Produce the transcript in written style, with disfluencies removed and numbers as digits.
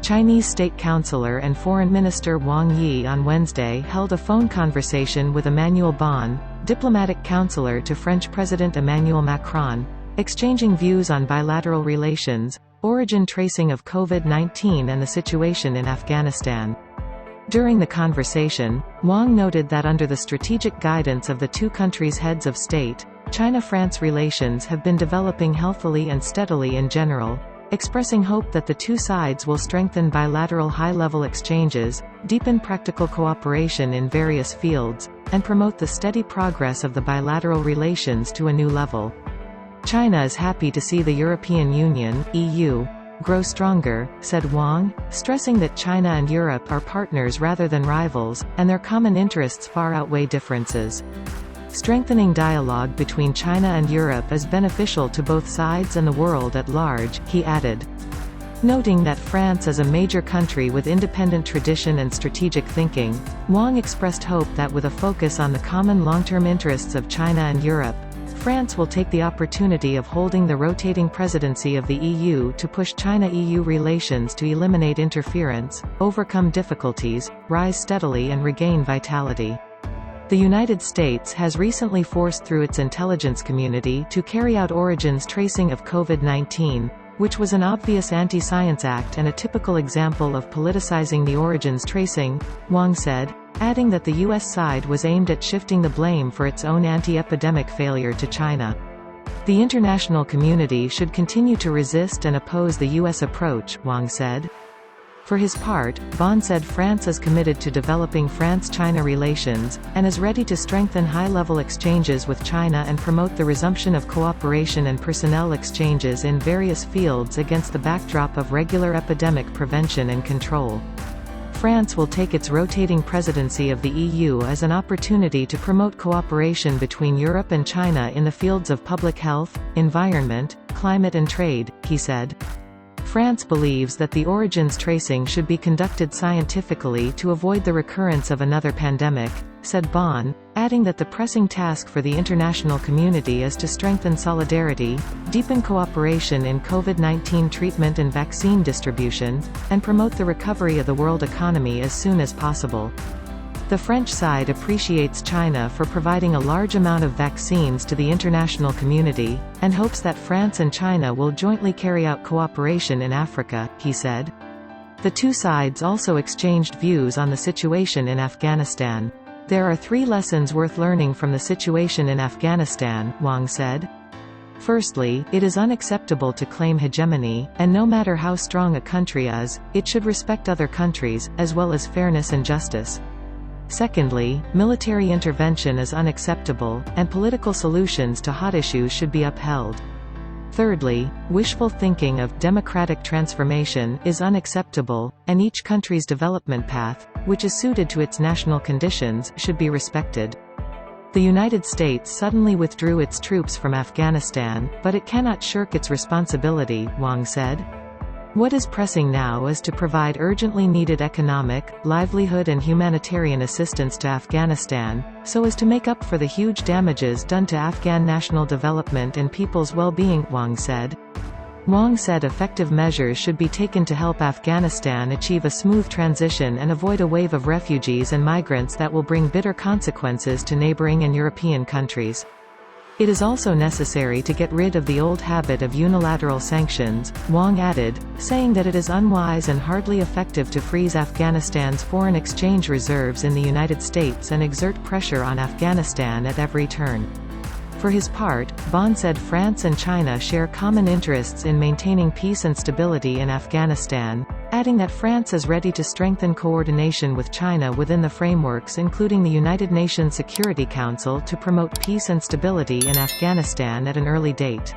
Chinese State Councilor and Foreign Minister Wang Yi on Wednesday held a phone conversation with Emmanuel Bonne, diplomatic counselor to French President Emmanuel Macron, exchanging views on bilateral relations, origin tracing of COVID-19 and the situation in Afghanistan. During the conversation, Wang noted that under the strategic guidance of the two countries' heads of state, China-France relations have been developing healthily and steadily in general, expressing hope that the two sides will strengthen bilateral high-level exchanges, deepen practical cooperation in various fields, and promote the steady progress of the bilateral relations to a new level. China is happy to see the European Union, EU, grow stronger, said Wang, stressing that China and Europe are partners rather than rivals, and their common interests far outweigh differences. Strengthening dialogue between China and Europe is beneficial to both sides and the world at large, he added. Noting that France is a major country with independent tradition and strategic thinking, Wang expressed hope that with a focus on the common long-term interests of China and Europe, France will take the opportunity of holding the rotating presidency of the EU to push China-EU relations to eliminate interference, overcome difficulties, rise steadily and regain vitality. The United States has recently forced through its intelligence community to carry out origins tracing of COVID-19, which was an obvious anti-science act and a typical example of politicizing the origins tracing, Wang said, adding that the U.S. side was aimed at shifting the blame for its own anti-epidemic failure to China. The international community should continue to resist and oppose the U.S. approach, Wang said. For his part, Bonne said France is committed to developing France-China relations, and is ready to strengthen high-level exchanges with China and promote the resumption of cooperation and personnel exchanges in various fields against the backdrop of regular epidemic prevention and control. France will take its rotating presidency of the EU as an opportunity to promote cooperation between Europe and China in the fields of public health, environment, climate and trade, he said. France believes that the origins tracing should be conducted scientifically to avoid the recurrence of another pandemic, said Bonne, adding that the pressing task for the international community is to strengthen solidarity, deepen cooperation in COVID-19 treatment and vaccine distribution, and promote the recovery of the world economy as soon as possible. The French side appreciates China for providing a large amount of vaccines to the international community, and hopes that France and China will jointly carry out cooperation in Africa, he said. The two sides also exchanged views on the situation in Afghanistan. There are 3 lessons worth learning from the situation in Afghanistan, Wang said. Firstly, it is unacceptable to claim hegemony, and no matter how strong a country is, it should respect other countries, as well as fairness and justice. Secondly, military intervention is unacceptable, and political solutions to hot issues should be upheld. Thirdly, wishful thinking of democratic transformation is unacceptable, and each country's development path, which is suited to its national conditions, should be respected. The United States suddenly withdrew its troops from Afghanistan, but it cannot shirk its responsibility, Wang said. What is pressing now is to provide urgently needed economic, livelihood and humanitarian assistance to Afghanistan, so as to make up for the huge damages done to Afghan national development and people's well-being, Wang said. Wang said effective measures should be taken to help Afghanistan achieve a smooth transition and avoid a wave of refugees and migrants that will bring bitter consequences to neighboring and European countries. It is also necessary to get rid of the old habit of unilateral sanctions, Wang added, saying that it is unwise and hardly effective to freeze Afghanistan's foreign exchange reserves in the United States and exert pressure on Afghanistan at every turn. For his part, Bonne said France and China share common interests in maintaining peace and stability in Afghanistan, adding that France is ready to strengthen coordination with China within the frameworks including the United Nations Security Council to promote peace and stability in Afghanistan at an early date.